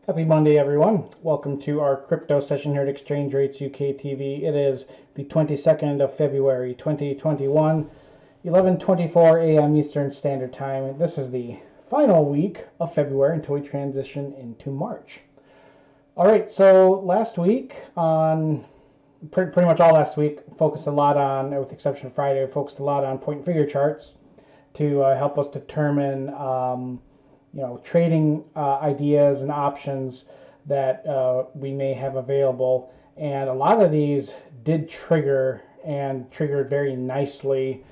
Happy Monday, everyone. Welcome to our crypto session here at Exchange Rates UK TV. It is the 22nd of February 2021, 11:24 a.m. Eastern Standard Time. This is the final week of February until we transition into March. All right, so last week, pretty much all last week, focused a lot on, with the exception of Friday, focused a lot on point and figure charts to help us determine trading ideas and options that we may have available. And a lot of these did trigger and triggered very nicely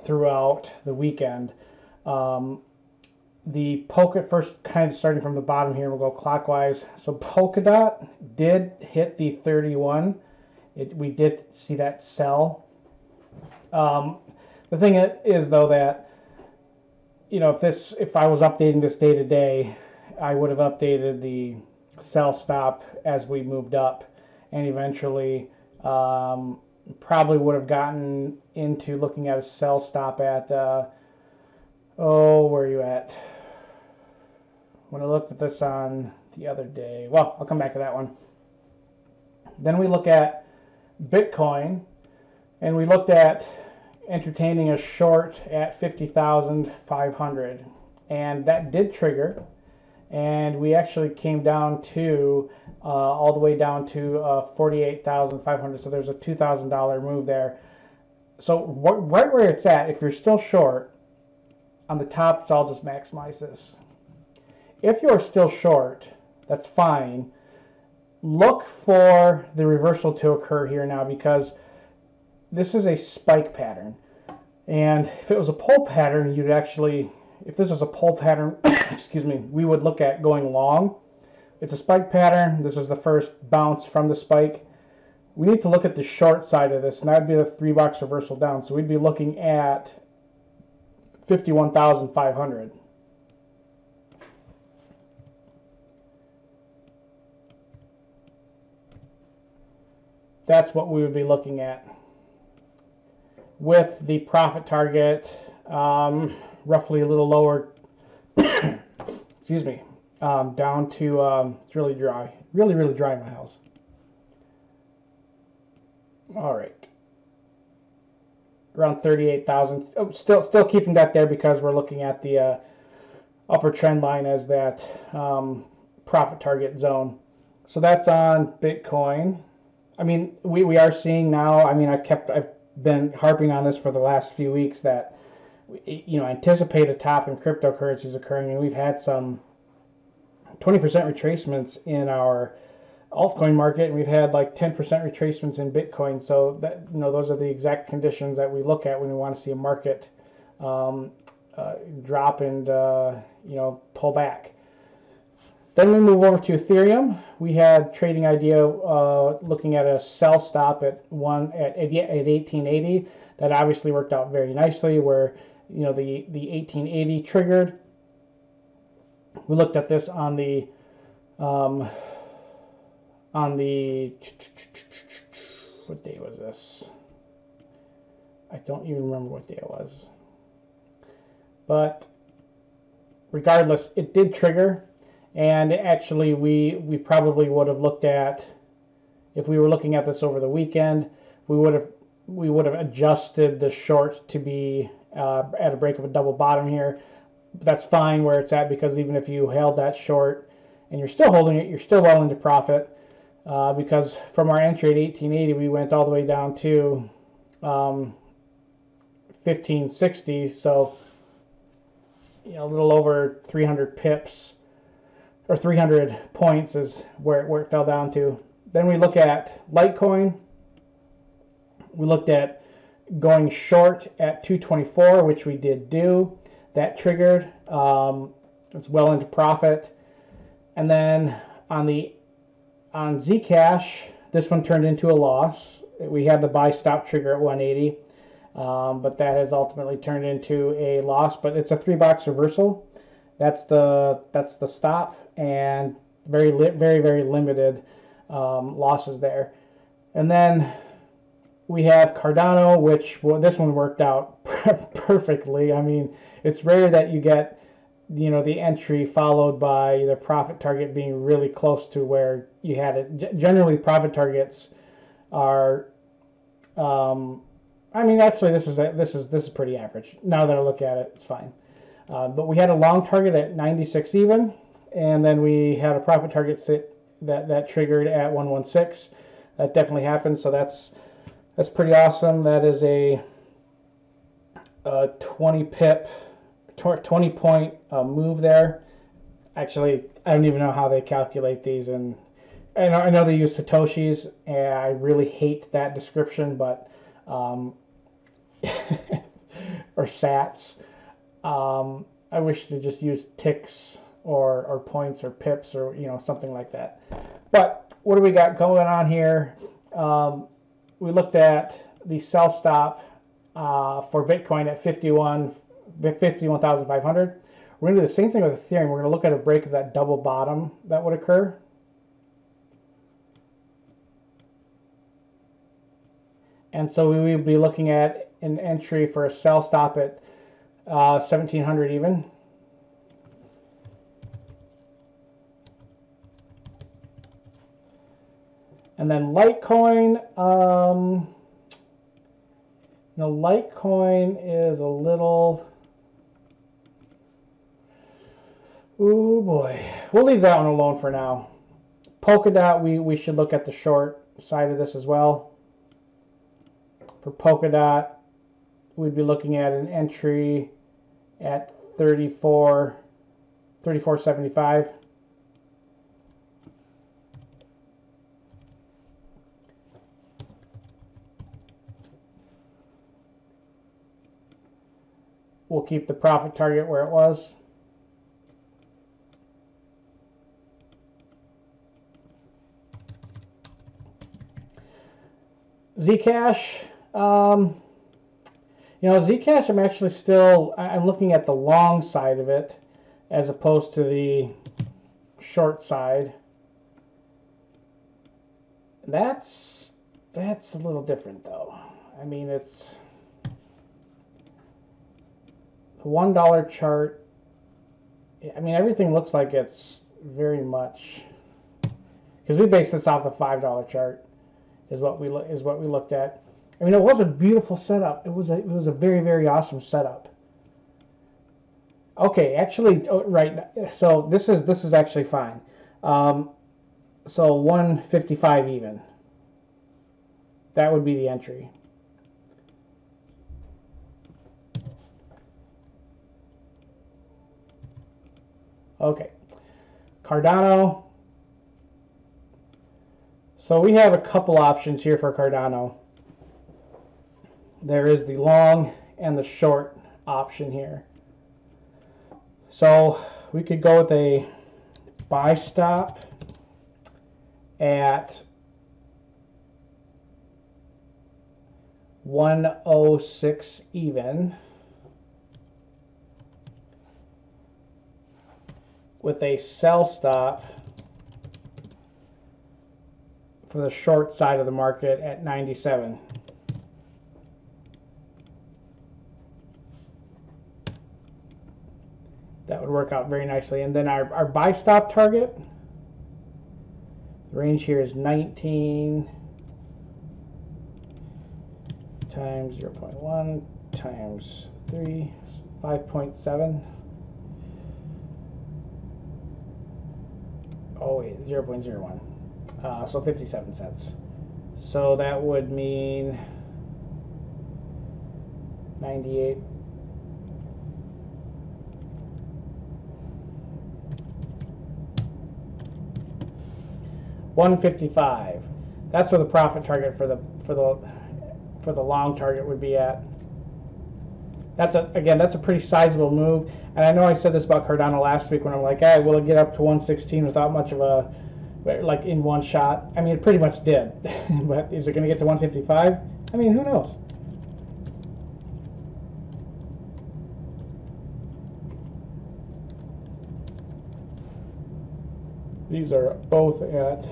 throughout the weekend. The Polka, first kind of starting from the bottom here, we'll go clockwise. So Polkadot did hit the 31. We did see that sell. The thing is, though, that if I was updating this day to day, I would have updated the sell stop as we moved up, and eventually probably would have gotten into looking at a sell stop at where are you at? When I looked at this on the other day, well, I'll come back to that one. Then we look at Bitcoin, and we looked at entertaining a short at 50,500, and that did trigger, and we actually came down to all the way down to 48,500. So there's a $2,000 move there. So right where it's at, if you're still short on the top, so I'll just maximize this. If you're still short, that's fine. Look for the reversal to occur here now, because this is a spike pattern. And if it was a pull pattern, you'd actually, if this is a pull pattern, excuse me, we would look at going long. It's a spike pattern. This is the first bounce from the spike. We need to look at the short side of this, and that would be the $3 reversal down. So we'd be looking at 51,500. That's what we would be looking at, with the profit target roughly a little lower. Excuse me, down to it's really dry, really dry in my house. All right, around 38,000. Oh, still keeping that there because we're looking at the upper trend line as that profit target zone. So that's on Bitcoin. I mean, we are seeing now. I mean, I've been harping on this for the last few weeks that anticipate a top in cryptocurrencies occurring, and we've had some 20% retracements in our altcoin market, and we've had like 10% retracements in Bitcoin. So that those are the exact conditions that we look at when we want to see a market drop and pull back. Then we move over to Ethereum. We had trading idea looking at a sell stop at 1880. That obviously worked out very nicely, where the 1880 triggered. We looked at this on the what day was this? I don't even remember what day it was. But regardless, it did trigger. And actually, we probably would have looked at, if we were looking at this over the weekend, we would have adjusted the short to be at a break of a double bottom here. But that's fine where it's at, because even if you held that short and you're still holding it, you're still well into profit, because from our entry at 1880, we went all the way down to 1560. So a little over 300 pips. Or 300 points is where it fell down to. Then we look at Litecoin. We looked at going short at 224, which we did do. That triggered. It's well into profit. And then on Zcash, this one turned into a loss. We had the buy stop trigger at 180, but that has ultimately turned into a loss. But it's a $3 reversal. That's the stop, and very limited losses there. And then we have Cardano, which this one worked out perfectly. I mean, it's rare that you get the entry followed by the profit target being really close to where you had it. Generally, profit targets are, I mean, actually, this is pretty average. Now that I look at it, it's fine. But we had a long target at 96 even, and then we had a profit target sit that triggered at 116. That definitely happened. So that's pretty awesome. That is a 20 point move there. Actually, I don't even know how they calculate these, and I know they use Satoshis, and I really hate that description, but or sats. I wish they just use ticks or points or pips or something like that. But what do we got going on here? We looked at the sell stop for Bitcoin at 51,500. We're going to do the same thing with Ethereum. We're going to look at a break of that double bottom that would occur. And so we would be looking at an entry for a sell stop at 1,700 even. And then Litecoin, Litecoin is a little, oh boy, we'll leave that one alone for now. Polkadot, we should look at the short side of this as well. For Polkadot, we'd be looking at an entry at 34.75. We'll keep the profit target where it was. Zcash, Zcash, I'm actually I'm looking at the long side of it as opposed to the short side. That's a little different though. I mean, it's the $1 chart. I mean, everything looks like it's very much, because we based this off the $5 chart is what we looked at. I mean, it was a beautiful setup. It was a very, very awesome setup. Okay, actually, right. So this is actually fine. So 155 even. That would be the entry. Okay, Cardano. So we have a couple options here for Cardano. There is the long and the short option here. So we could go with a buy stop at 106 even, with a sell stop for the short side of the market at 97. That would work out very nicely. And then our buy stop target, the range here is 19 times 0.1 times 3, 5.7. Oh wait, 0.01. So 57 cents. So that would mean 98. $155. That's where the profit target for the long target would be at. That's a pretty sizable move. And I know I said this about Cardano last week when I'm like, will it get up to 116 without much of a, like, in one shot? I mean, it pretty much did. But is it going to get to 155? I mean, who knows? These are both at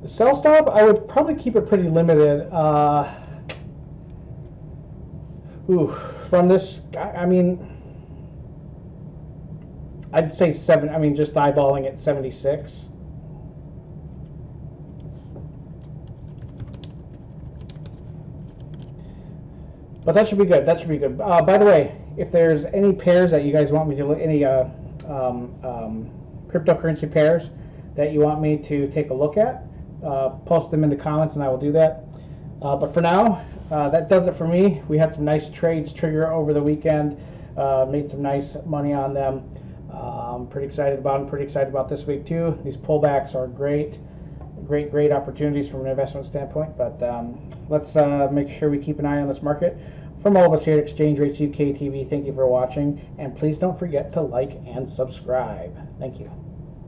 the sell stop. I would probably keep it pretty limited. from this, I mean, I'd say 7. I mean, just eyeballing it, 76. But that should be good. That should be good. By the way, if there's any pairs that you guys want me to look, any cryptocurrency pairs that you want me to take a look at, post them in the comments and I will do that. But for now, that does it for me. We had some nice trades trigger over the weekend, made some nice money on them. I'm pretty excited about them, pretty excited about this week too. These pullbacks are great opportunities from an investment standpoint. But let's make sure we keep an eye on this market. From all of us here at Exchange Rates UK TV, thank you for watching, and please don't forget to like and subscribe. Thank you.